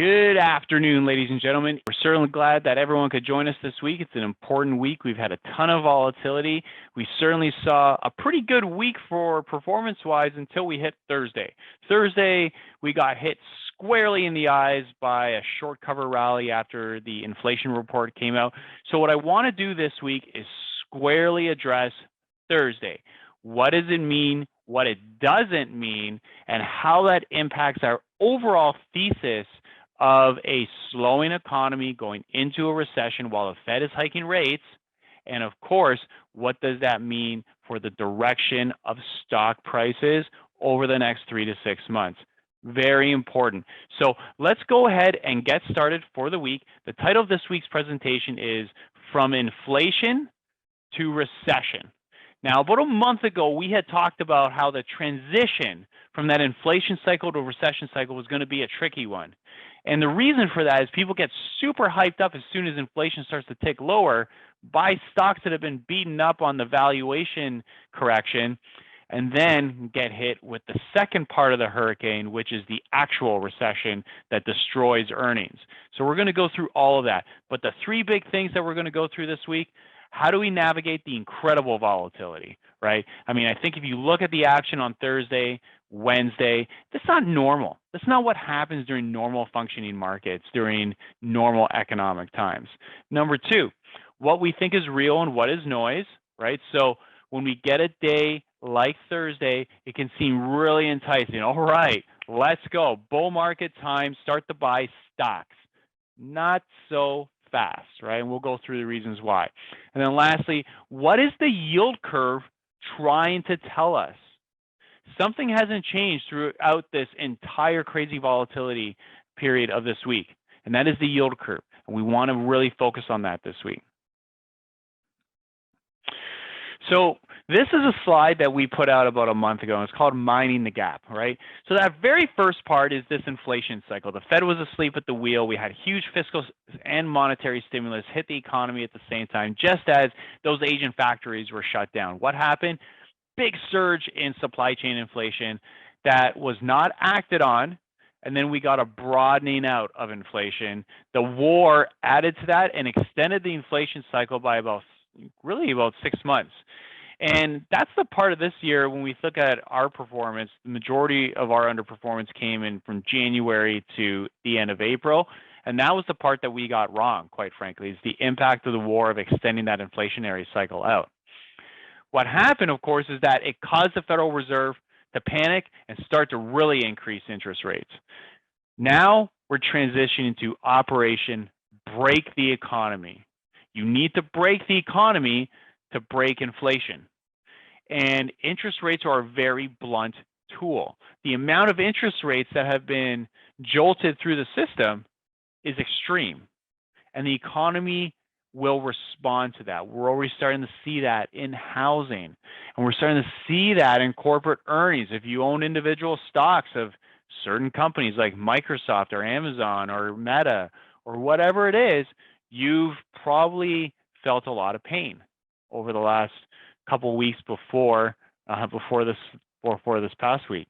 Good afternoon, ladies and gentlemen. We're certainly glad that everyone could join us this week. It's an important week. We've had a ton of volatility. We certainly saw a pretty good week for performance-wise until we hit Thursday. Thursday, we got hit squarely in the eyes by a short cover rally after the inflation report came out. So what I want to do this week is squarely address Thursday. What does it mean? What it doesn't mean, and how that impacts our overall thesis of a slowing economy going into a recession while the Fed is hiking rates. And of course, what does that mean for the direction of stock prices over the next 3 to 6 months? Very important. So let's go ahead and get started for the week. The title of this week's presentation is From Inflation to Recession. Now, about a month ago, we had talked about how the transition from that inflation cycle to recession cycle was going to be a tricky one. And the reason for that is people get super hyped up as soon as inflation starts to tick lower, buy stocks that have been beaten up on the valuation correction, and then get hit with the second part of the hurricane, which is the actual recession that destroys earnings. So we're going to go through all of that. But the three big things that we're going to go through this week: how do we navigate the incredible volatility, right? I mean, I think if you look at the action on Thursday, Wednesday, that's not normal. That's not what happens during normal functioning markets, during normal economic times. Number two, what we think is real and what is noise, right? So when we get a day like Thursday, it can seem really enticing. All right, let's go. Bull market time, start to buy stocks. Not so fast, right? And we'll go through the reasons why. And then lastly, what is the yield curve trying to tell us? Something hasn't changed throughout this entire crazy volatility period of this week, and that is the yield curve. And we want to really focus on that this week. So this is a slide that we put out about a month ago, and it's called Mining the Gap, right? So that very first part is this inflation cycle. The Fed was asleep at the wheel. We had huge fiscal and monetary stimulus hit the economy at the same time, just as those Asian factories were shut down. What happened? Big surge in supply chain inflation that was not acted on, and then we got a broadening out of inflation. The war added to that and extended the inflation cycle by about 6 months. And that's the part of this year when we look at our performance, the majority of our underperformance came in from January to the end of April. And that was the part that we got wrong, quite frankly, is the impact of the war of extending that inflationary cycle out. What happened, of course, is that it caused the Federal Reserve to panic and start to really increase interest rates. Now we're transitioning to Operation Break the Economy. You need to break the economy to break inflation. And interest rates are a very blunt tool. The amount of interest rates that have been jolted through the system is extreme. And the economy will respond to that. We're already starting to see that in housing. And we're starting to see that in corporate earnings. If you own individual stocks of certain companies like Microsoft or Amazon or Meta or whatever it is, you've probably felt a lot of pain over the last couple of weeks before this past week.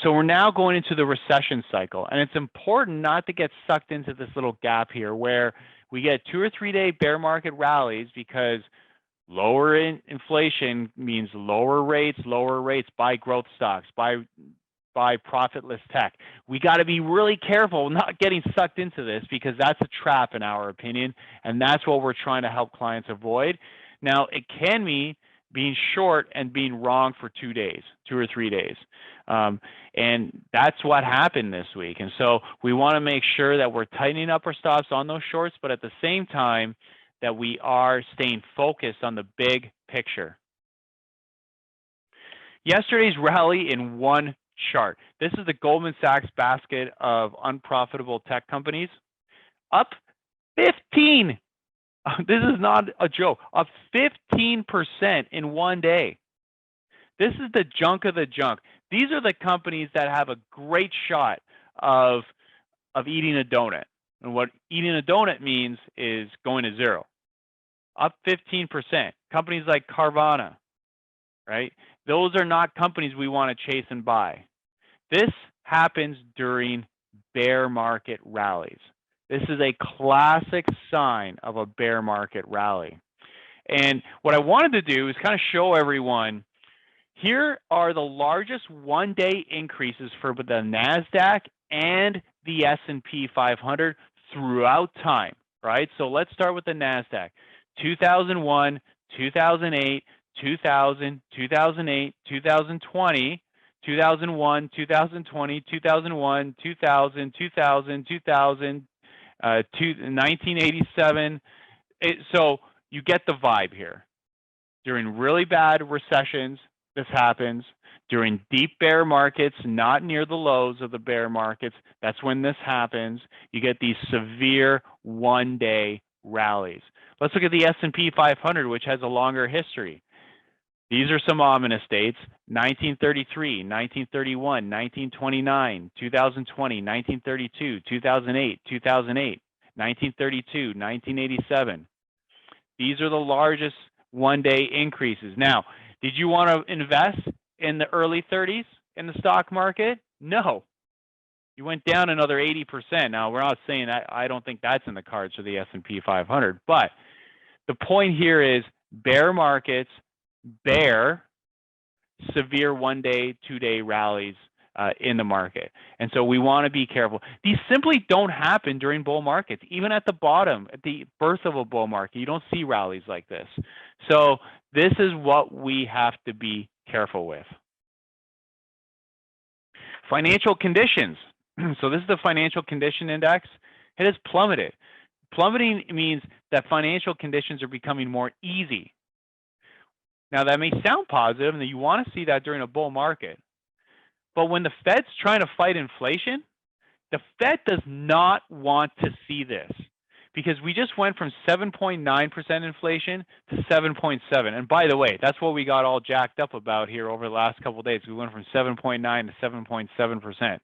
So we're now going into the recession cycle, and it's important not to get sucked into this little gap here where we get 2 or 3 day bear market rallies because lower inflation means lower rates, buy growth stocks, buy profitless tech. We got to be really careful not getting sucked into this because that's a trap in our opinion, and that's what we're trying to help clients avoid. Now, it can mean being short and being wrong for 2 days, 2 or 3 days. And that's what happened this week. And so we want to make sure that we're tightening up our stops on those shorts, but at the same time that we are staying focused on the big picture. Yesterday's rally in one chart. This is the Goldman Sachs basket of unprofitable tech companies. Up 15. This is not a joke. Up 15% in one day. This is the junk of the junk. These are the companies that have a great shot of eating a donut. And what eating a donut means is going to zero. Up 15%. Companies like Carvana, right? Those are not companies we want to chase and buy. This happens during bear market rallies. This is a classic sign of a bear market rally. And what I wanted to do is kind of show everyone, here are the largest one-day increases for the NASDAQ and the S&P 500 throughout time, right? So let's start with the NASDAQ. 2001, 2008, 2000, 2008, 2020, 2001, 2020, 2001, 2000, 2000, 2000, 1987. So you get the vibe here. During really bad recessions, this happens. During deep bear markets, not near the lows of the bear markets, that's when this happens. You get these severe one-day rallies. Let's look at the S&P 500, which has a longer history. These are some ominous dates: 1933, 1931, 1929, 2020, 1932, 2008, 2008, 1932, 1987. These are the largest one-day increases. Now, did you want to invest in the early 30s in the stock market? No. You went down another 80%. Now, we're not saying that. I don't think that's in the cards for the S&P 500. But the point here is bear markets bear severe one-day, two-day rallies in the market. And so we want to be careful. These simply don't happen during bull markets. Even at the bottom, at the birth of a bull market, you don't see rallies like this. So this is what we have to be careful with. Financial conditions. So this is the financial condition index. It has plummeted. Plummeting means that financial conditions are becoming more easy. Now, that may sound positive, and that you want to see that during a bull market. But when the Fed's trying to fight inflation, the Fed does not want to see this, because we just went from 7.9% inflation to 7.7. And by the way, that's what we got all jacked up about here over the last couple of days. We went from 7.9 to 7.7%.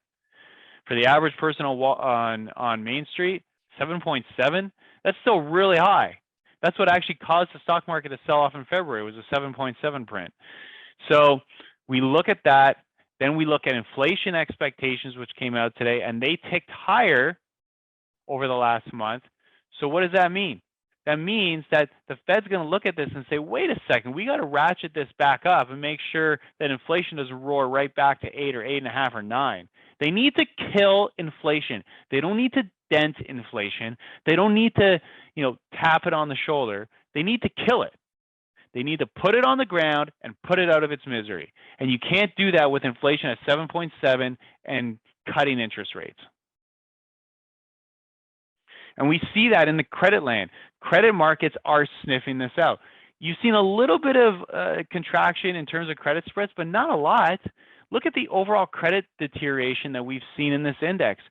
For the average person on Main Street, 7.7, that's still really high. That's what actually caused the stock market to sell off in February, was a 7.7 print. So we look at that. Then we look at inflation expectations, which came out today, and they ticked higher over the last month. So what does that mean? That means that the Fed's going to look at this and say, wait a second, we got to ratchet this back up and make sure that inflation doesn't roar right back to 8 or 8.5 or 9. They need to kill inflation. They don't need to dent inflation. They don't need to, tap it on the shoulder. They need to kill it. They need to put it on the ground and put it out of its misery. And you can't do that with inflation at 7.7 and cutting interest rates. And we see that in the credit land. Credit markets are sniffing this out. You've seen a little bit of contraction in terms of credit spreads, but not a lot. Look at the overall credit deterioration that we've seen in this index.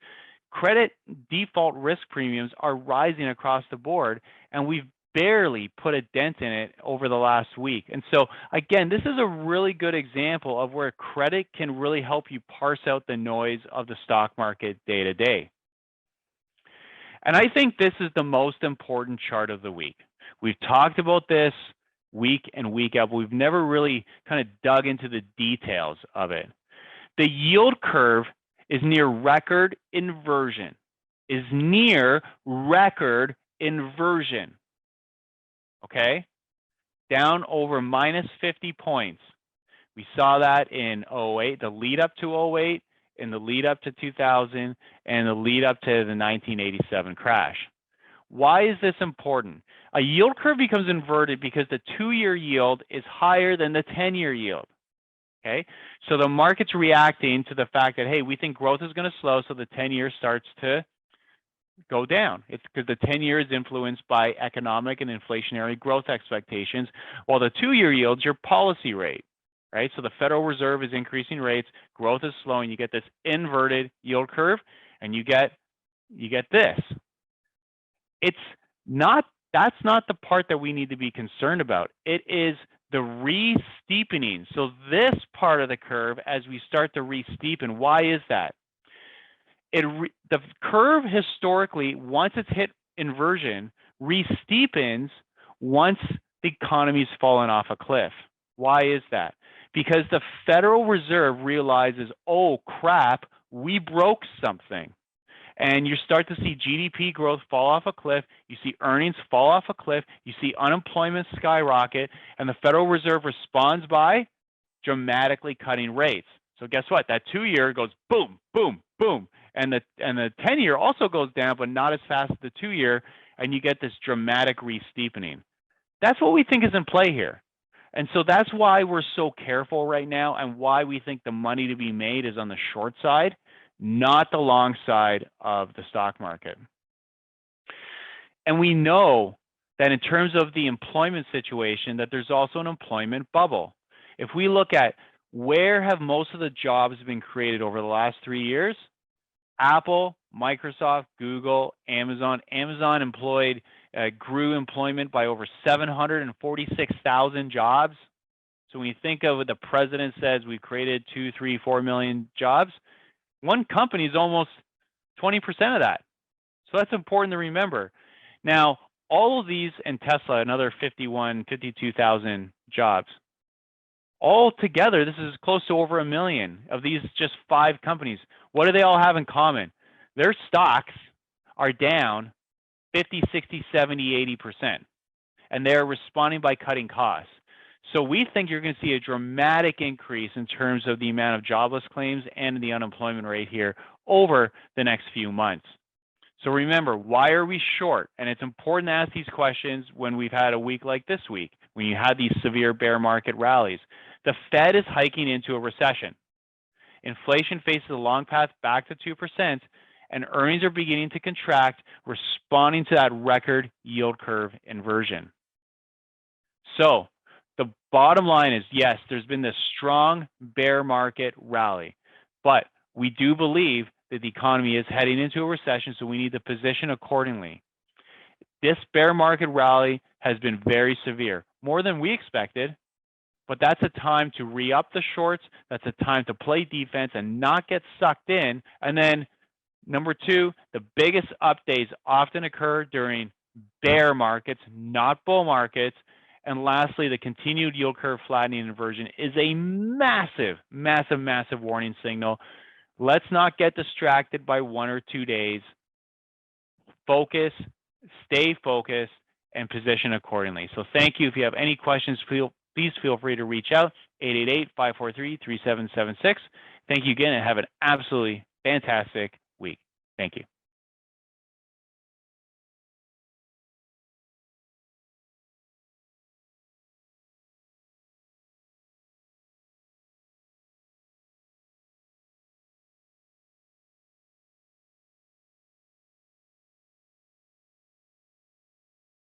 Credit default risk premiums are rising across the board, and we've barely put a dent in it over the last week. And so, again, this is a really good example of where credit can really help you parse out the noise of the stock market day to day. And I think this is the most important chart of the week. We've talked about this week in, week out, but we've never really kind of dug into the details of it. The yield curve is near record inversion, okay? Down over minus 50 points. We saw that in 08, the lead up to 08, in the lead up to 2000, and the lead up to the 1987 crash. Why is this important? A yield curve becomes inverted because the 2-year yield is higher than the 10-year yield. Okay, so the market's reacting to the fact that, hey, we think growth is going to slow, so the 10-year starts to go down. It's because the 10-year is influenced by economic and inflationary growth expectations, while the 2-year yield's your policy rate, right? So the Federal Reserve is increasing rates, growth is slowing, you get this inverted yield curve, and you get this. That's not the part that we need to be concerned about. It is the re-steepening. So this part of the curve, as we start to re-steepen, why is that? The curve historically, once it's hit inversion, re-steepens once the economy's fallen off a cliff. Why is that? Because the Federal Reserve realizes, oh crap, we broke something. and you start to see GDP growth fall off a cliff, you see earnings fall off a cliff, you see unemployment skyrocket, and the Federal Reserve responds by dramatically cutting rates. So guess what? That 2-year goes boom, boom, boom, and the 10-year also goes down, but not as fast as the 2-year, and you get this dramatic re-steepening. That's what we think is in play here. And so that's why we're so careful right now, and why we think the money to be made is on the short side, not the long side of the stock market. And we know that in terms of the employment situation, that there's also an employment bubble. If we look at where have most of the jobs been created over the last 3 years, Apple, Microsoft, Google, Amazon. Amazon grew employment by over 746,000 jobs. So when you think of what the president says, we've created 2, 3, 4 million jobs, one company is almost 20% of that. So that's important to remember. Now, all of these, and Tesla, another 52,000 jobs. All together, this is close to over 1 million of these just 5 companies. What do they all have in common? Their stocks are down 50, 60, 70, 80%, and they're responding by cutting costs. So we think you're going to see a dramatic increase in terms of the amount of jobless claims and the unemployment rate here over the next few months. So remember, why are we short? And it's important to ask these questions when we've had a week like this week, when you had these severe bear market rallies. The Fed is hiking into a recession. Inflation faces a long path back to 2%, and earnings are beginning to contract, responding to that record yield curve inversion. So the bottom line is, yes, there's been this strong bear market rally, but we do believe that the economy is heading into a recession, so we need to position accordingly. This bear market rally has been very severe, more than we expected, but that's a time to re-up the shorts. That's a time to play defense and not get sucked in. And then number 2, the biggest updates often occur during bear markets, not bull markets. And lastly, the continued yield curve flattening inversion is a massive, massive, massive warning signal. Let's not get distracted by 1 or 2 days. Focus, stay focused, and position accordingly. So thank you. If you have any questions, please feel free to reach out, 888-543-3776. Thank you again, and have an absolutely fantastic week. Thank you.